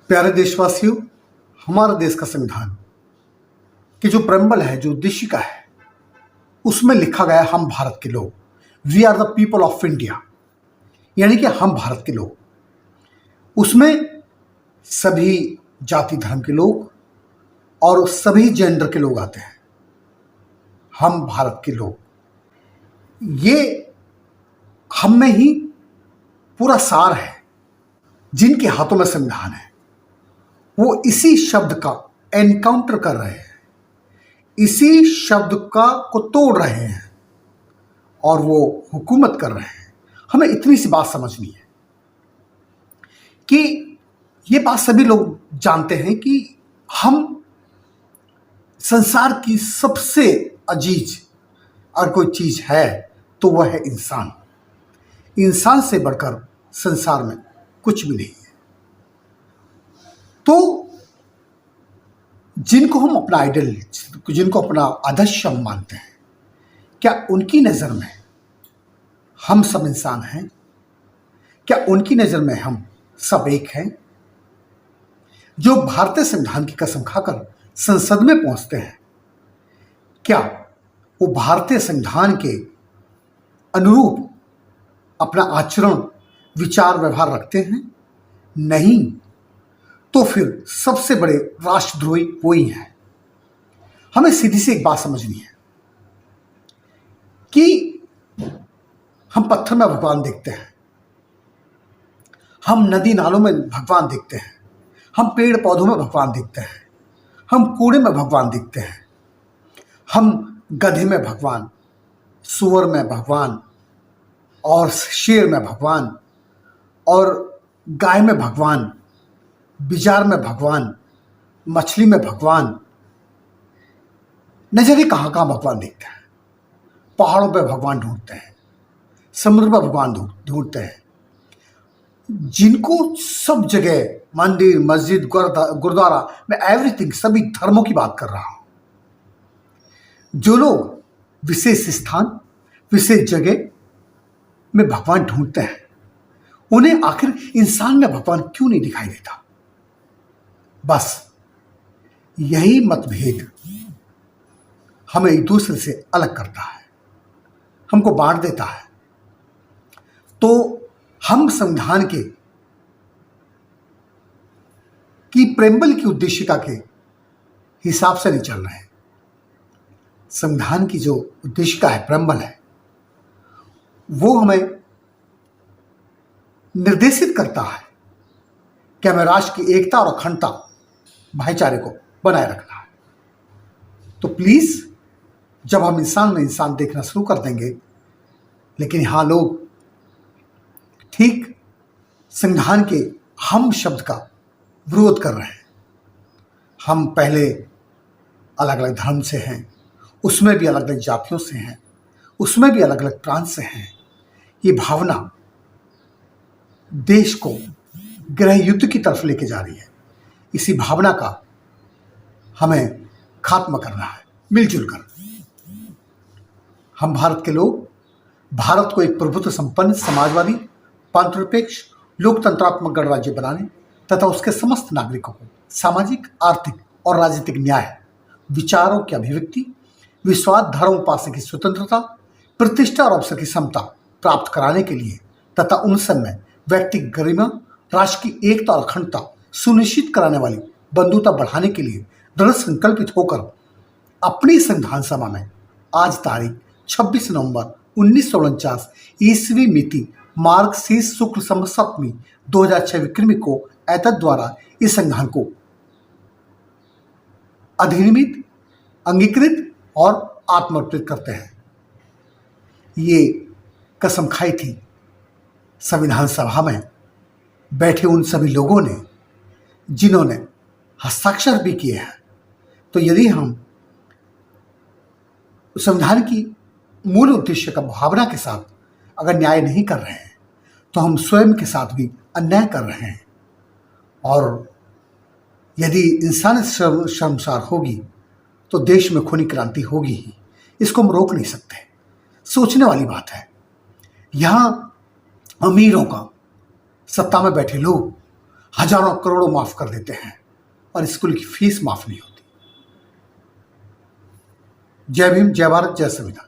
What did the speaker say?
प्यारे देशवासियों, हमारा देश का संविधान की जो प्रेम्बल है, जो उद्देशिका है, उसमें लिखा गया हम भारत के लोग, we are the people of India, यानी कि हम भारत के लोग। उसमें सभी जाति धर्म के लोग और सभी जेंडर के लोग आते हैं। हम भारत के लोग, ये हम में ही पूरा सार है। जिनके हाथों में संविधान है वो इसी शब्द का एनकाउंटर कर रहे हैं, इसी शब्द को तोड़ रहे हैं और वो हुकूमत कर रहे हैं। हमें इतनी सी बात समझनी है कि ये बात सभी लोग जानते हैं कि हम संसार की सबसे अजीज और कोई चीज है तो वह है इंसान। इंसान से बढ़कर संसार में कुछ भी नहीं है। तो जिनको हम अपना आइडल, जिनको अपना आदर्श हम मानते हैं, क्या उनकी नज़र में हम सब इंसान हैं? क्या उनकी नज़र में हम सब एक हैं? जो भारतीय संविधान की कसम खाकर संसद में पहुंचते हैं, क्या वो भारतीय संविधान के अनुरूप अपना आचरण, विचार, व्यवहार रखते हैं? नहीं। तो फिर सबसे बड़े राष्ट्रद्रोही वो ही हैं। हमें सीधी सी एक बात समझनी है कि हम पत्थर में भगवान देखते हैं, हम नदी नालों में भगवान देखते हैं, हम पेड़ पौधों में भगवान देखते हैं, हम कूड़े में भगवान देखते हैं, हम गधे में भगवान, सुअर में भगवान और शेर में भगवान और गाय में भगवान, बिजार में भगवान, मछली में भगवान, न जाने कहाँ कहाँ भगवान देखते हैं। पहाड़ों पे भगवान ढूंढते हैं, समुद्र पर भगवान ढूंढते हैं। जिनको सब जगह मंदिर, मस्जिद, गुरुद्वारा में एवरीथिंग, सभी धर्मों की बात कर रहा हूं। जो लोग विशेष स्थान, विशेष जगह में भगवान ढूंढते हैं, उन्हें आखिर इंसान में भगवान क्यों नहीं दिखाई देता? बस यही मतभेद हमें एक दूसरे से अलग करता है, हमको बांट देता है। तो हम संविधान की प्रेम्बल की उद्देशिका के हिसाब से नहीं चल रहे हैं। संविधान की जो उद्देशिका है, प्रेम्बल है, वो हमें निर्देशित करता है कि हमें राष्ट्र की एकता और अखंडता, भाईचारे को बनाए रखना है। तो प्लीज, जब हम इंसान में इंसान देखना शुरू कर देंगे, लेकिन यहां लोग ठीक संविधान के हम शब्द का विरोध कर रहे हैं। हम पहले अलग अलग धर्म से हैं, उसमें भी अलग अलग जातियों से हैं, उसमें भी अलग अलग प्रांत से हैं। ये भावना देश को गृह युद्ध की तरफ लेके जा रही है। इसी भावना का हमें खात्मा करना है मिलजुल कर। हम भारत के लोग भारत को एक प्रभुत्व संपन्न, समाजवादी, पंथनिरपेक्ष, लोकतंत्रात्मक गणराज्य बनाने तथा उसके समस्त नागरिकों को सामाजिक, आर्थिक और राजनीतिक न्याय, विचारों की अभिव्यक्ति, विश्वास, धर्म उपासना की स्वतंत्रता, प्रतिष्ठा और अवसर की समता प्राप्त कराने के लिए तथा उन समय व्यक्तिगत गरिमा, राष्ट्र की एकता और अखंडता सुनिश्चित कराने वाली बंधुता बढ़ाने के लिए दृढ़ संकल्पित होकर अपनी संविधान सभा में आज तारीख 26 नवंबर 1949 ईस्वी मिति मार्गशीर्ष शुक्ल संवत सप्तमी 2006 विक्रमी को एतद द्वारा इस संविधान को अधिनियमित, अंगीकृत और आत्मर्पित करते हैं। ये कसम खाई थी संविधान सभा में बैठे उन सभी लोगों ने जिन्होंने हस्ताक्षर भी किए हैं। तो यदि हम संविधान की मूल उद्देश्य का भावना के साथ अगर न्याय नहीं कर रहे हैं, तो हम स्वयं के साथ भी अन्याय कर रहे हैं। और यदि इंसान शर्मसार होगी तो देश में खूनी क्रांति होगी ही। इसको हम रोक नहीं सकते। सोचने वाली बात है। यहाँ अमीरों का, सत्ता में बैठे लोग हजारों करोड़ों माफ कर देते हैं और स्कूल की फीस माफ नहीं होती। जय भीम, जय भारत, जय संविधान।